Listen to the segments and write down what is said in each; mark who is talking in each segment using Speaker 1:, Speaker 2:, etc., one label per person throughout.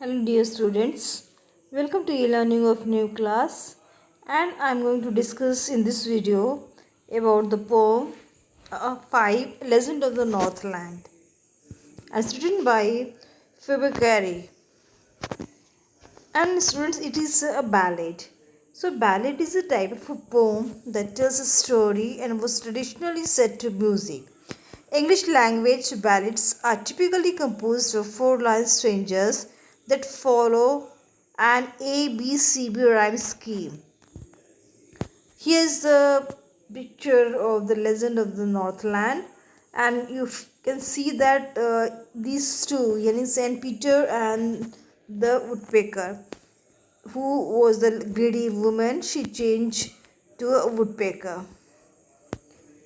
Speaker 1: Hello dear students, welcome to e-learning of new class, and I am going to discuss in this video about the poem 5 Legend of the Northland as written by February. And students, it is a ballad. So ballad is a type of a poem that tells a story and was traditionally set to music. English language ballads are typically composed of four-line stanzas that follow an A-B-C-B rhyme scheme. Here is the picture of the Legend of the Northland, and you can see that these two, yani Saint Peter and the woodpecker, who was the greedy woman, she changed to a woodpecker.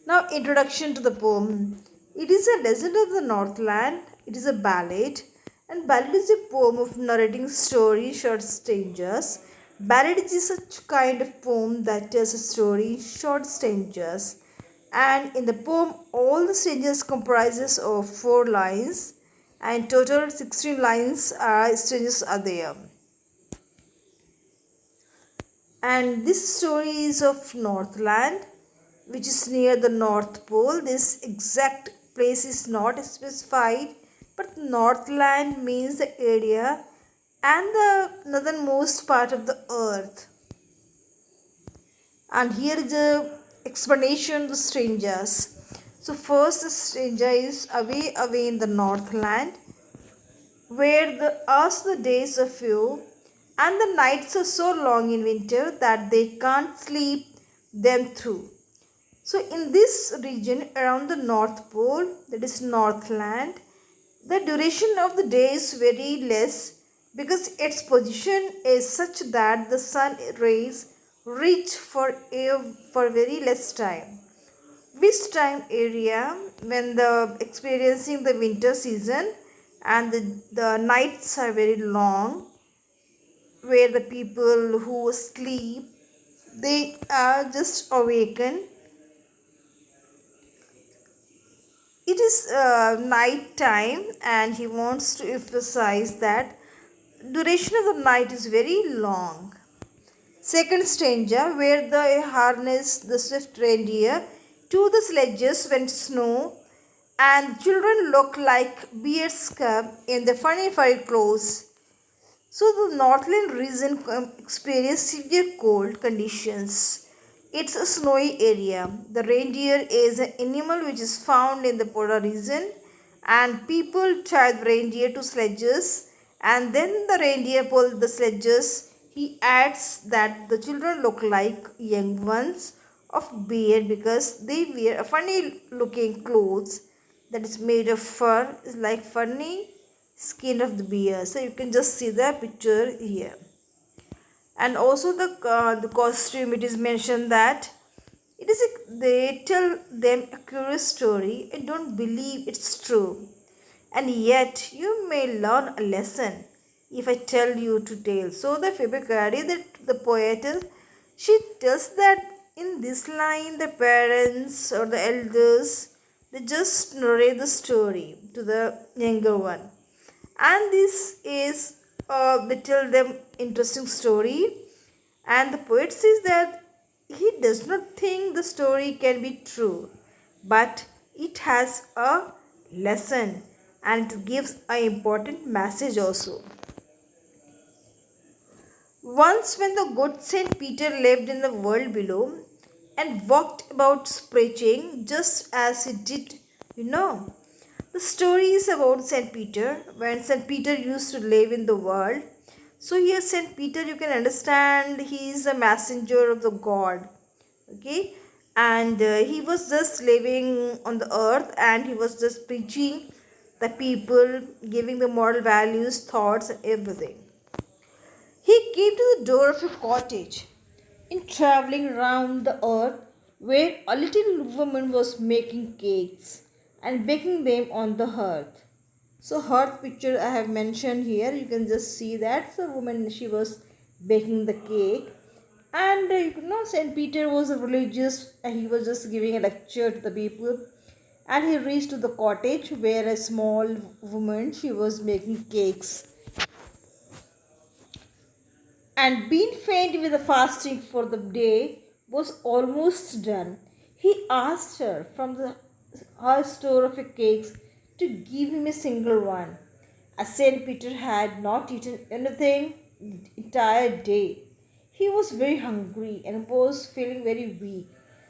Speaker 1: Now, introduction to the poem. It is a legend of the Northland. It is a ballad, and ballad is a poem of narrating story, short stanzas. Ballad is such kind of poem that tells a story in short stanzas, and in the poem, all the stanzas comprises of 4 lines, and total 16 lines stanzas are there. And this story is of Northland, which is near the North Pole. This exact place is not specified, but Northland means the area and the northernmost part of the earth. And here is the explanation of the strangers. So first the stranger is away in the Northland, where the hours the days are few and the nights are so long in winter that they can't sleep them through. So in this region around the North Pole, that is Northland, the duration of the day is very less because its position is such that the sun rays reach for very less time. This time area when the experiencing the winter season and the nights are very long, where the people who sleep, they are just awakened. It is night time, and he wants to emphasize that duration of the night is very long. Second stanza, where they harness the swift reindeer to the sledges when snow, and children look like bears cub in the funny furry clothes. So the Northland region experiences severe cold conditions. It's a snowy area. The reindeer is an animal which is found in the polar region, and people tie the reindeer to sledges, and then the reindeer pull the sledges. He adds that the children look like young ones of bear because they wear a funny looking clothes that is made of fur, is like funny skin of the bear. So you can just see the picture here. And also the costume, it is mentioned that they tell them a curious story. I don't believe it's true, and yet you may learn a lesson if I tell you to tell. So the February, that the poet, she tells that in this line the parents or the elders, they just narrate the story to the younger one, and this is they tell them interesting story, and the poet says that he does not think the story can be true, but it has a lesson and it gives an important message also. Once when the good Saint Peter lived in the world below and walked about preaching just as he did, you know. The story is about Saint Peter when Saint Peter used to live in the world. So here Saint Peter, you can understand, he is a messenger of the God. Okay, and he was just living on the earth, and he was just preaching the people, giving the moral values, thoughts, and everything. He came to the door of a cottage in traveling round the earth, where a little woman was making cakes and baking them on the hearth. So hearth picture I have mentioned here, you can just see that the woman, she was baking the cake. And you know, Saint Peter was a religious, and he was just giving a lecture to the people. And he reached to the cottage where a small woman, she was making cakes. and being faint with the fasting for the day was almost done. He asked her from her store of cakes to give him a single one. As Saint Peter had not eaten anything the entire day, he was very hungry and was feeling very weak.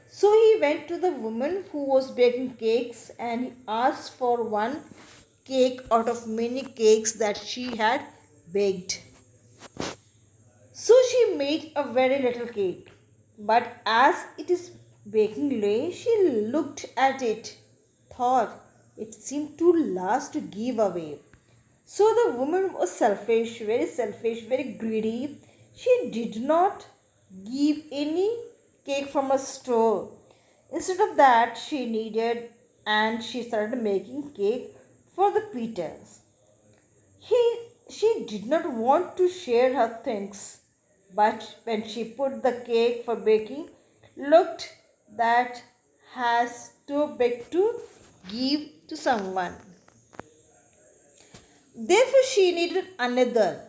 Speaker 1: So he went to the woman who was baking cakes and he asked for one cake out of many cakes that she had baked. So she made a very little cake, but as it is baking lay, she looked at it, thought it seemed too large to give away. So the woman was selfish, very greedy. She did not give any cake from a store. Instead of that, she needed and she started making cake for the Peters. She did not want to share her things, but when she put the cake for baking, looked that has too big to give to someone. Therefore, she needed another,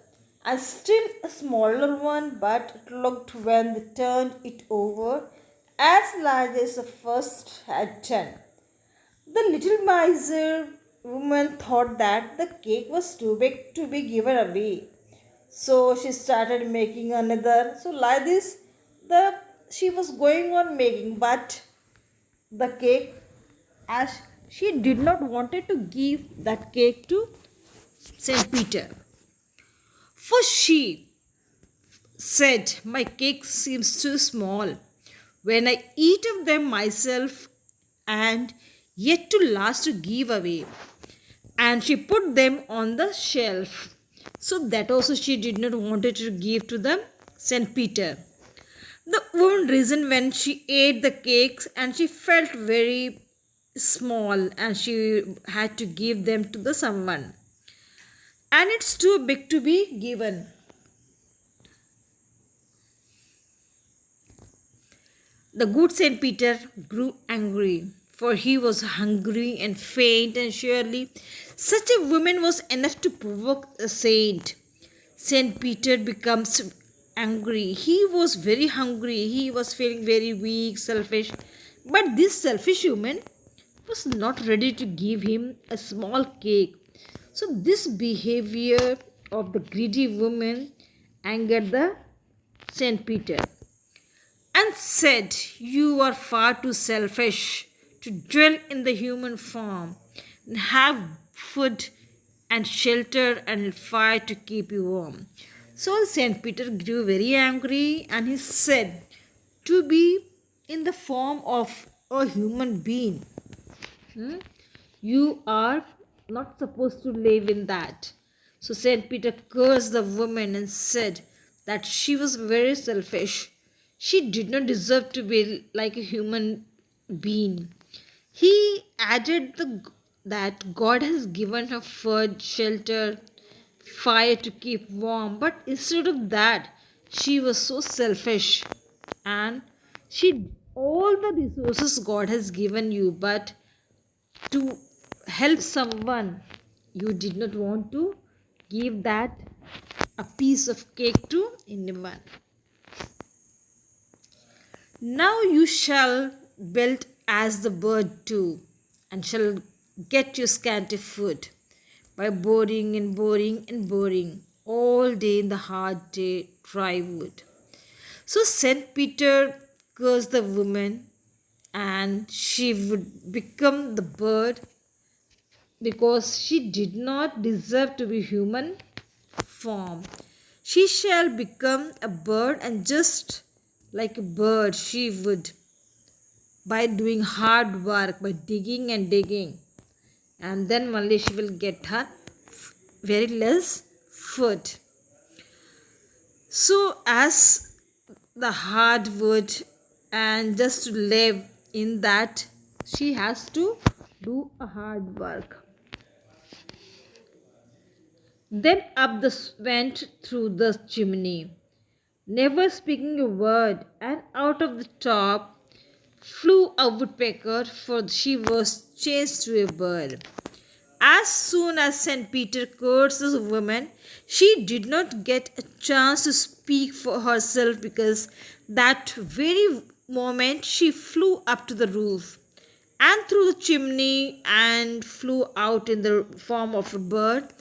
Speaker 1: and still a smaller one, but it looked when they turned it over as large as the first had done. The little miser woman thought that the cake was too big to be given away. So she started making another. So like this, the she was going on making, but the cake, as she did not wanted to give that cake to Saint Peter. For she said, my cake seems too small. When I eat of them myself and yet to last to give away. And she put them on the shelf. So that also she did not wanted to give to the Saint Peter. The woman reasoned when she ate the cakes and she felt very small and she had to give them to the someone. And it's too big to be given. The good Saint Peter grew angry, for he was hungry and faint, and surely such a woman was enough to provoke a saint. Saint Peter becomes angry. He was very hungry. He was feeling very weak, selfish. But this selfish woman was not ready to give him a small cake. So this behavior of the greedy woman angered the Saint Peter and said, you are far too selfish to dwell in the human form and have food and shelter and fire to keep you warm. So Saint Peter grew very angry and he said, to be in the form of a human being, you are not supposed to live in that. So Saint Peter cursed the woman and said that she was very selfish. She did not deserve to be like a human being. He added that God has given her food, shelter, fire to keep warm, but instead of that, she was so selfish and she all the resources God has given you, but to help someone, you did not want to give that a piece of cake to anyone. Now you shall build as the bird too, and shall get your scanty food by boring and boring and boring all day in the hard day dry wood. So Saint Peter cursed the woman, and she would become the bird because she did not deserve to be human form. She shall become a bird, and just like a bird, she would, by doing hard work, by digging and digging, and then only she will get her very less food. So, as the hard wood, and just to live in that, she has to do a hard work. Then up went through the chimney, never speaking a word, and out of the top flew a woodpecker, for she was changed to a bird. As soon as St. Peter cursed the woman, she did not get a chance to speak for herself, because that very moment she flew up to the roof and through the chimney and flew out in the form of a bird.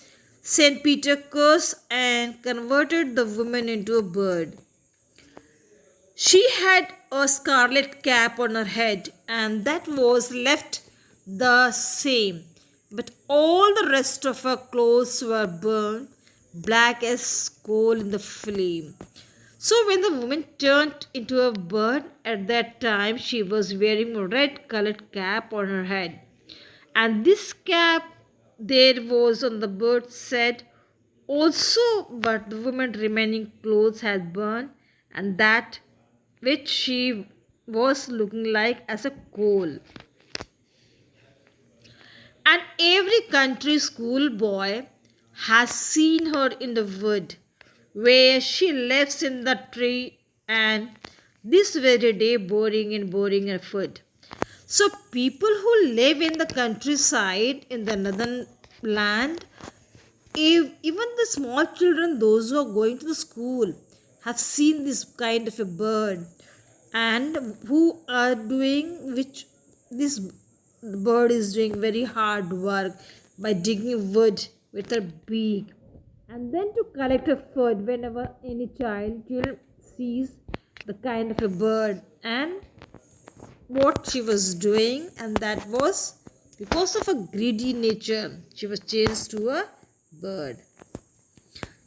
Speaker 1: St. Peter cursed and converted the woman into a bird. She had a scarlet cap on her head, and that was left the same, but all the rest of her clothes were burned black as coal in the flame. So when the woman turned into a bird, at that time she was wearing a red colored cap on her head. And this cap there was on the bird said also, but the woman's remaining clothes had burned, and that which she was looking like as a coal. And every country schoolboy has seen her in the wood where she lives in the tree, and this very day boring and boring her food. So people who live in the countryside in the northern land, if even the small children, those who are going to the school, have seen this kind of a bird, and who are doing which this bird is doing very hard work by digging wood with her beak, and then to collect a food whenever any child sees the kind of a bird and what she was doing, and that was because of a greedy nature she was changed to a bird.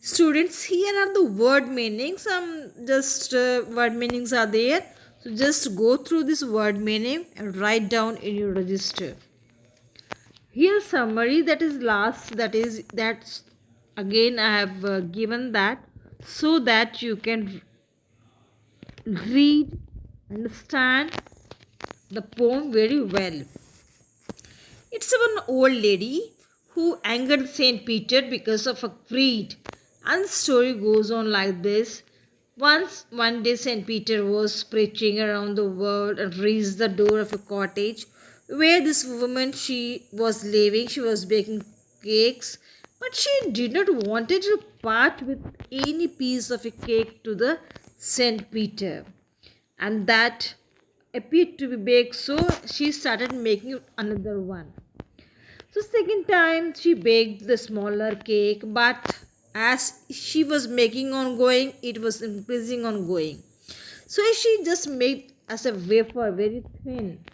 Speaker 1: Students, here are the word meanings. Some just word meanings are there, so just go through this word meaning and write down in your register. Here summary, that is last, that's again I have given that so that you can read, understand the poem very well. It's an old lady who angered Saint Peter because of a greed, and the story goes on like this. One day Saint Peter was preaching around the world and reached the door of a cottage where this woman she was living. She was baking cakes, but she did not wanted to part with any piece of a cake to the Saint Peter, and that appeared to be baked, so she started making another one. So second time she baked the smaller cake, but as she was making on going, it was increasing on going. So she just made as a wafer very thin,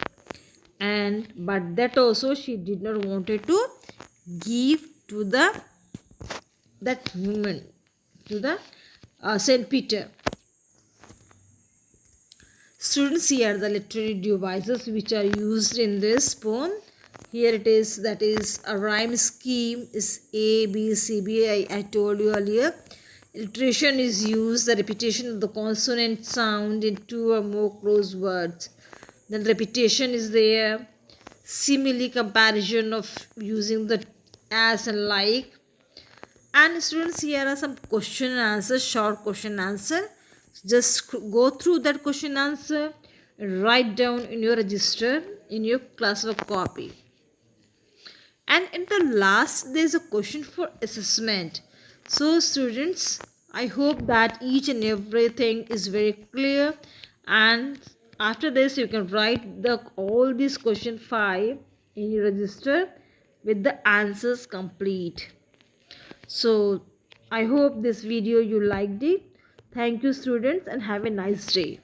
Speaker 1: and but that also she did not wanted to give to that woman, to the Saint Peter. Students, here are the literary devices which are used in this poem. Here it is, that is a rhyme scheme is A, B, C, B. I told you earlier. Alliteration is used, the repetition of the consonant sound in two or more close words. Then repetition is there. Simile, comparison of using the as and like. And students, here are some question and answer, short question answer. Just go through that question answer and write down in your register in your classwork copy. And in the last, there is a question for assessment. So students, I hope that each and everything is very clear, and after this you can write all these question 5 in your register with the answers complete. So I hope this video you liked it. Thank you students, and have a nice day.